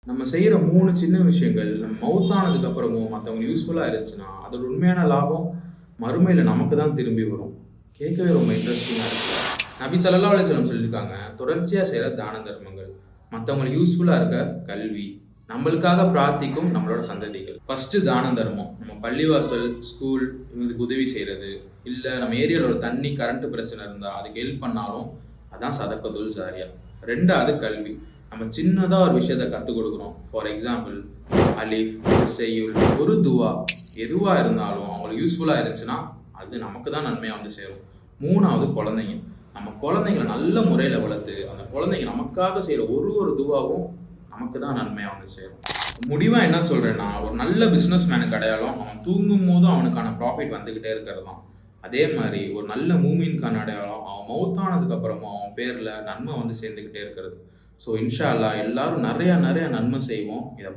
நம்ம செய்கிற 3 சின்ன விஷயங்கள் நம்ம மவுத் ஆனதுக்கு அப்புறமும் மற்றவங்களுக்கு யூஸ்ஃபுல்லாக இருந்துச்சுன்னா, அதோட உண்மையான லாபம் மறுமையில நமக்கு தான் திரும்பி வரும். கேட்கவே ரொம்ப இன்ட்ரெஸ்டிங்கா இருக்கு. நபி ஸல்லல்லாஹு அலைஹி வஸல்லம் சொல்லியிருக்காங்க, தொடர்ச்சியா செய்ற தான தர்மங்கள், மத்தவங்களுக்கு யூஸ்ஃபுல்லா இருக்க கல்வி, நம்மளுக்காக பிரார்த்திக்கும் நம்மளோட சந்ததிகள். ஃபர்ஸ்ட்டு தான தர்மம். நம்ம பள்ளிவாசல், ஸ்கூல் இவங்களுக்கு உதவி செய்றது, இல்ல நம்ம ஏரியால ஒரு தண்ணி, கரண்ட் பிரச்சனை இருந்தா அதுக்கு ஹெல்ப் பண்ணாலும் அதான் சதக்கத்துல் ஜாரியா. 2வது கல்வி. நம்ம சின்னதா ஒரு விஷயத்த கத்துக் குடுக்குறோம். ஃபார் எக்ஸாம்பிள் அலிஃப், செய்யுள், ஒரு துவா எதுவா இருந்தாலும் அவங்களுக்கு யூஸ்ஃபுல்லா இருந்துச்சுன்னா, அது நமக்கு தான் நன்மையா வந்து சேரும். 3வது குழந்தைங்க. நம்ம குழந்தைங்கள நல்ல முறையில வளர்த்து, அந்த குழந்தைங்க நமக்காக செய்ற ஒரு துவாவும் நமக்கு தான் நன்மையா வந்து சேரும். முடிவா என்ன சொல்றேன்னா, ஒரு நல்ல பிசினஸ் மேனுக்கு அடையாளம் அவன் தூங்கும்போதும் அவனுக்கான ப்ராஃபிட் வந்துகிட்டே இருக்கிறது தான். அதே மாரி ஒரு நல்ல மூமின்கான அடையாளம் அவன் மவுத்தானதுக்கு அப்புறமும் அவன் பேர்ல நன்மை வந்து சேர்ந்துகிட்டே இருக்கிறது. ஸோ இன்ஷா அல்லாஹ் எல்லாரும் நெறைய நன்மை செய்வோம். இத